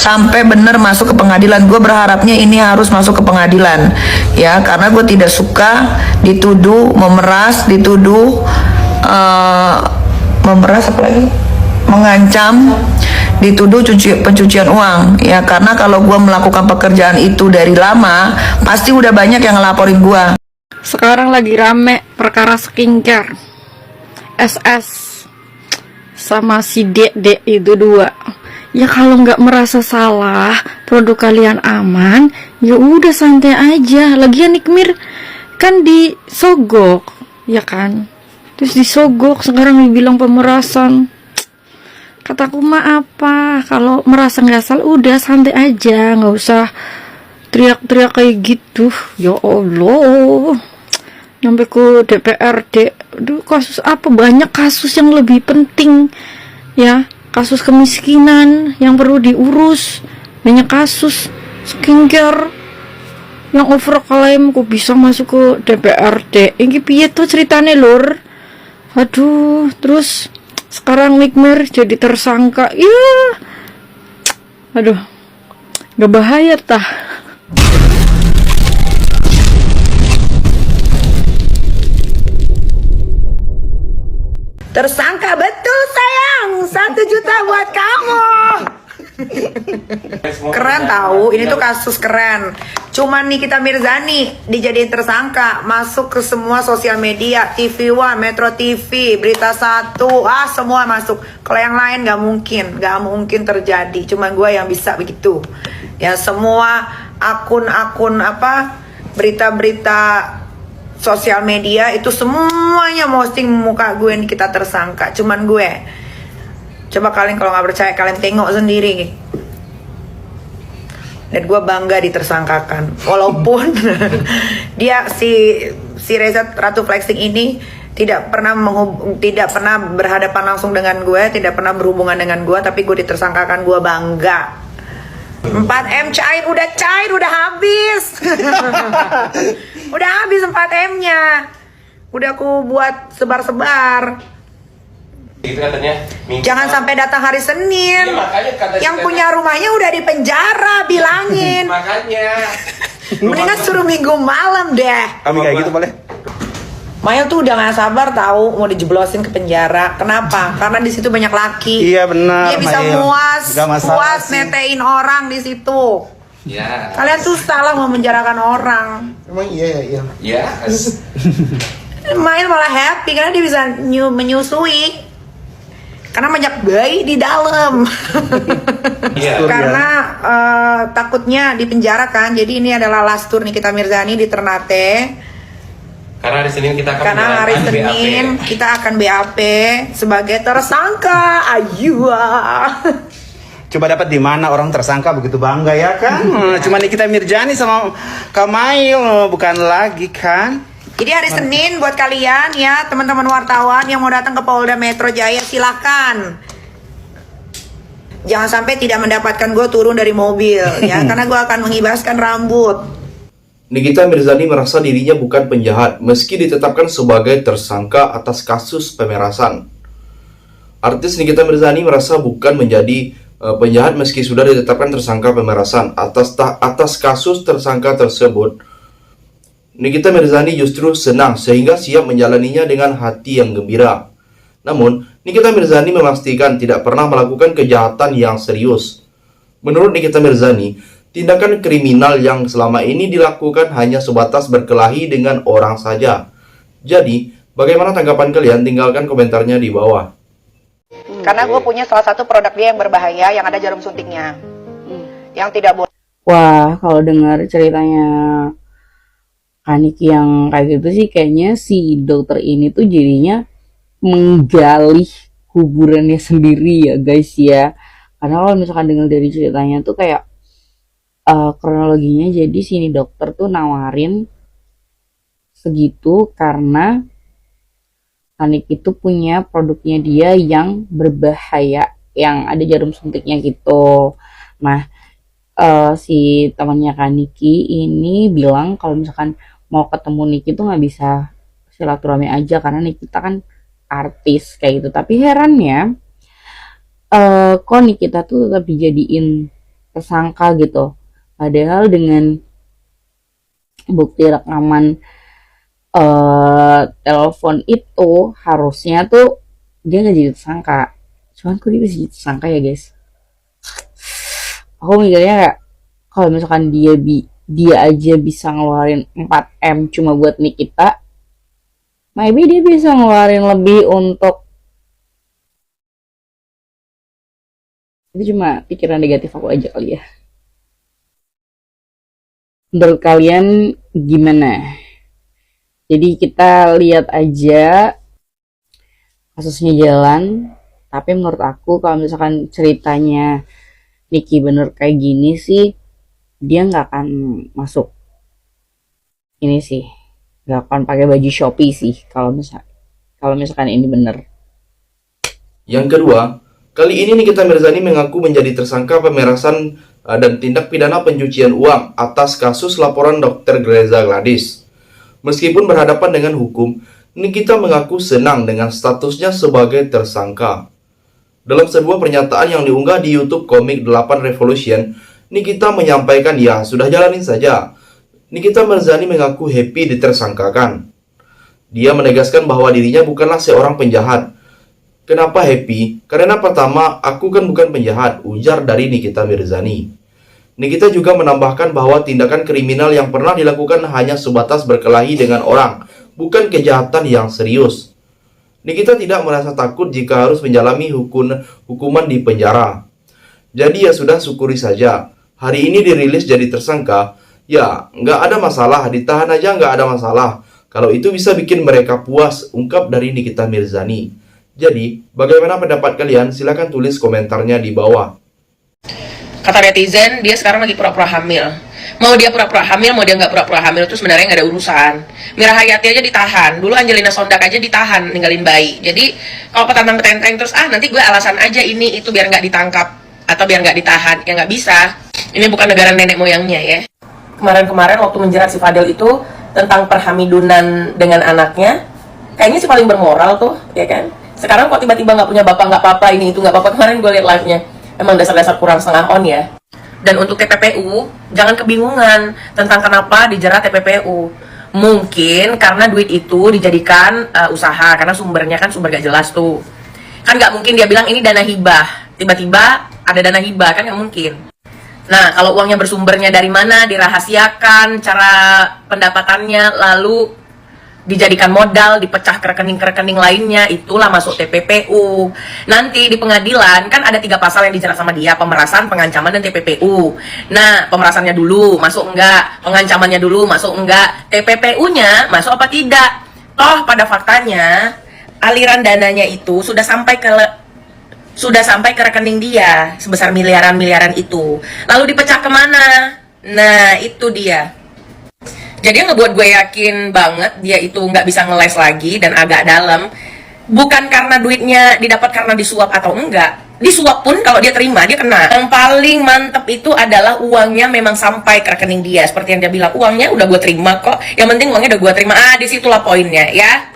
sampai benar masuk ke pengadilan. Gue berharapnya ini harus masuk ke pengadilan, ya, karena gue tidak suka dituduh memeras, dituduh memeras, apa lagi, mengancam, dituduh pencucian uang, ya, karena kalau gue melakukan pekerjaan itu dari lama, pasti udah banyak yang ngelaporin gue. Sekarang lagi rame perkara skincare, SS sama si Dek itu dua. Ya kalau nggak merasa salah, produk kalian aman, ya udah santai aja. Lagian Nikmir kan disogok, ya kan? Terus disogok, sekarang dibilang pemerasan. Kataku mah apa? Kalau merasa nggak salah, udah santai aja, nggak usah teriak-teriak kayak gitu. Ya Allah, sampai ke DPRD. Aduh, kasus apa? Banyak kasus yang lebih penting, ya. Kasus kemiskinan yang perlu diurus, banyak kasus skincare yang overklaim kok bisa masuk ke DPRD. Ini piye tuh ceritanya, lur? Aduh, terus sekarang Nikmir jadi tersangka. Iya, aduh, gak bahaya tah? Tersangka betul sayang, 1 juta buat kamu. Keren tahu, ini tuh kasus keren. Cuman Nikita Mirzani dijadiin tersangka, masuk ke semua sosial media, TV One, Metro TV, Berita 1, semua masuk. Kalau yang lain gak mungkin terjadi. Cuman gue yang bisa begitu. Ya, semua akun-akun berita-berita sosial media itu semuanya posting muka gue Nikita tersangka. Cuman gue. Coba kalian kalau nggak percaya, kalian tengok sendiri. Dan gue bangga ditersangkakan. Walaupun dia si Reza Ratu Flexing ini tidak pernah berhadapan langsung dengan gue, tidak pernah berhubungan dengan gue, tapi gue ditersangkakan, gue bangga. 4M cair, udah habis. Udah habis 4M-nya. Udah aku buat sebar-sebar. Itu katanya jangan sampai datang hari Senin. Iya, yang punya rumahnya udah di penjara, bilangin. Makanya Mendingan suruh Minggu malam deh. Kami kayak gitu boleh. Mail tuh udah gak sabar tahu mau dijeblosin ke penjara. Kenapa? Karena di situ banyak laki. Iya benar. Dia bisa puas netein orang di situ. ya. Kalian tuh salah mau menjarakan orang. Emang iya. Ya. Mail malah happy karena dia bisa menyusui. Karena banyak bayi di dalam. Iya. Karena takutnya di penjara kan. Jadi ini adalah last tour Nikita Mirzani di Ternate. Karena hari Senin kita akan kita akan BAP sebagai tersangka. Ayu. Coba dapat di mana orang tersangka begitu bangga ya kan? Cuma Nikita Mirzani sama Kamail, bukan lagi kan? Jadi hari Senin buat kalian ya, teman-teman wartawan yang mau datang ke Polda Metro Jaya, silahkan. Jangan sampai tidak mendapatkan gue turun dari mobil ya, karena gue akan mengibaskan rambut. Nikita Mirzani merasa dirinya bukan penjahat meski ditetapkan sebagai tersangka atas kasus pemerasan. Artis Nikita Mirzani merasa bukan menjadi penjahat meski sudah ditetapkan tersangka pemerasan. Atas kasus tersangka tersebut, Nikita Mirzani justru senang sehingga siap menjalaninya dengan hati yang gembira. Namun, Nikita Mirzani memastikan tidak pernah melakukan kejahatan yang serius. Menurut Nikita Mirzani, tindakan kriminal yang selama ini dilakukan hanya sebatas berkelahi dengan orang saja. Jadi, bagaimana tanggapan kalian? Tinggalkan komentarnya di bawah. Karena gue punya salah satu produk dia yang berbahaya, yang ada jarum suntiknya, yang tidak boleh. Wah, kalau dengar ceritanya Kaniki yang kayak gitu sih, kayaknya si dokter ini tuh jadinya menggali kuburannya sendiri ya guys ya. Karena kalau misalkan dengar dari ceritanya tuh kayak kronologinya, jadi sini dokter tuh nawarin segitu karena Kanik itu punya produknya dia yang berbahaya, yang ada jarum suntiknya gitu. Nah, si temannya Kaniki ini bilang kalau misalkan mau ketemu Niki tuh nggak bisa silaturahmi aja karena Nikita kan artis kayak gitu. Tapi herannya kok Nikita tuh tetap dijadiin tersangka gitu. Padahal dengan bukti rekaman telepon itu harusnya tuh dia nggak jadi tersangka. Cuman kok dia bisa jadi tersangka ya guys? Aku mikirnya kayak kalau misalkan dia aja bisa ngeluarin 4M cuma buat Nikita, maybe dia bisa ngeluarin lebih untuk, itu cuma pikiran negatif aku aja kali ya. Menurut kalian gimana? Jadi kita lihat aja kasusnya jalan, tapi menurut aku kalau misalkan ceritanya Niki bener kayak gini sih, dia nggak akan masuk ini sih, nggak akan pakai baju Shopee sih kalau misalkan ini bener. Yang kedua, kali ini Nikita Mirzani mengaku menjadi tersangka pemerasan dan tindak pidana pencucian uang atas kasus laporan Dr. Greza Gladys. Meskipun berhadapan dengan hukum, Nikita mengaku senang dengan statusnya sebagai tersangka. Dalam sebuah pernyataan yang diunggah di YouTube Komik 8 Revolution, Nikita menyampaikan ya sudah jalanin saja. Nikita Mirzani mengaku happy ditersangkakan. Dia menegaskan bahwa dirinya bukanlah seorang penjahat. Kenapa happy? Karena pertama, aku kan bukan penjahat, ujar dari Nikita Mirzani. Nikita juga menambahkan bahwa tindakan kriminal yang pernah dilakukan hanya sebatas berkelahi dengan orang, bukan kejahatan yang serius. Nikita tidak merasa takut jika harus menjalani hukuman di penjara. Jadi ya sudah syukuri saja. Hari ini dirilis jadi tersangka, ya nggak ada masalah, ditahan aja nggak ada masalah. Kalau itu bisa bikin mereka puas, ungkap dari Nikita Mirzani. Jadi, bagaimana pendapat kalian? Silahkan tulis komentarnya di bawah. Kata netizen, dia sekarang lagi pura-pura hamil. Mau dia pura-pura hamil, mau dia nggak pura-pura hamil, itu sebenarnya nggak ada urusan. Mira Hayati aja ditahan. Dulu Angelina Sondak aja ditahan, ninggalin bayi. Jadi, kalau petantang-petenteng terus, nanti gue alasan aja ini, itu biar nggak ditangkap. Atau biar nggak ditahan. Ya nggak bisa. Ini bukan negara nenek moyangnya ya. Kemarin-kemarin waktu menjerat si Fadel itu, tentang perhamidunan dengan anaknya, kayaknya sih paling bermoral tuh, ya kan? Sekarang kok tiba-tiba nggak punya bapak, nggak apa-apa, ini itu nggak apa-apa. Kemarin gue liat live-nya. Emang dasar-dasar kurang setengah on ya. Dan untuk TPPU, jangan kebingungan tentang kenapa dijerat TPPU. Mungkin karena duit itu dijadikan usaha, karena sumbernya kan sumber gak jelas tuh. Kan nggak mungkin dia bilang ini dana hibah, tiba-tiba ada dana hibah, kan nggak mungkin. Nah, kalau uangnya bersumbernya dari mana, dirahasiakan cara pendapatannya, lalu dijadikan modal, dipecah ke rekening lainnya, itulah masuk TPPU. Nanti di pengadilan kan ada 3 pasal yang dijerat sama dia, pemerasan, pengancaman, dan TPPU. Nah, pemerasannya dulu masuk enggak, pengancamannya dulu masuk enggak, TPPU-nya masuk apa tidak. Toh pada faktanya aliran dananya itu sudah sampai ke rekening dia sebesar miliaran itu. Lalu dipecah kemana? Nah, itu dia. Jadi yang ngebuat gue yakin banget dia itu nggak bisa ngeles lagi dan agak dalam, bukan karena duitnya didapat karena disuap atau enggak. Disuap pun kalau dia terima, dia kena. Yang paling mantep itu adalah uangnya memang sampai ke rekening dia. Seperti yang dia bilang, uangnya udah gue terima kok. Yang penting uangnya udah gue terima. Disitulah poinnya ya.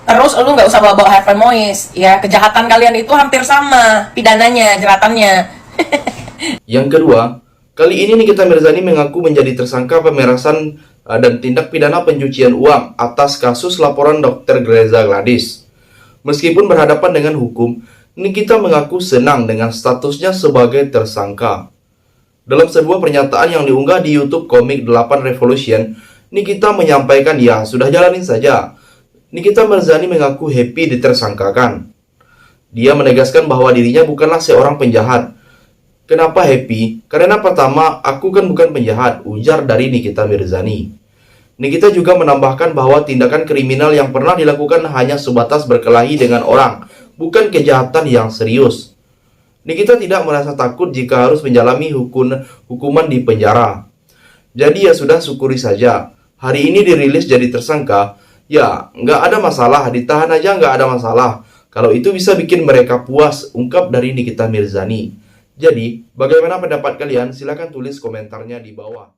Terus lu nggak usah bawa-bawa Harvey Mois. Ya, kejahatan kalian itu hampir sama pidananya, jeratannya. Yang kedua, kali ini Nikita Mirzani mengaku menjadi tersangka pemerasan dan tindak pidana pencucian uang atas kasus laporan Dr. Greza Gladys. Meskipun berhadapan dengan hukum, Nikita mengaku senang dengan statusnya sebagai tersangka. Dalam sebuah pernyataan yang diunggah di YouTube Komik 8 Revolution, Nikita menyampaikan ya sudah jalanin saja. Nikita Mirzani mengaku happy ditersangkakan. Dia menegaskan bahwa dirinya bukanlah seorang penjahat. Kenapa happy? Karena pertama, aku kan bukan penjahat, ujar dari Nikita Mirzani. Nikita juga menambahkan bahwa tindakan kriminal yang pernah dilakukan hanya sebatas berkelahi dengan orang, bukan kejahatan yang serius. Nikita tidak merasa takut jika harus menjalani hukuman di penjara. Jadi ya sudah syukuri saja. Hari ini dirilis jadi tersangka, ya nggak ada masalah, ditahan aja nggak ada masalah. Kalau itu bisa bikin mereka puas, ungkap dari Nikita Mirzani. Jadi, bagaimana pendapat kalian? Silahkan tulis komentarnya di bawah.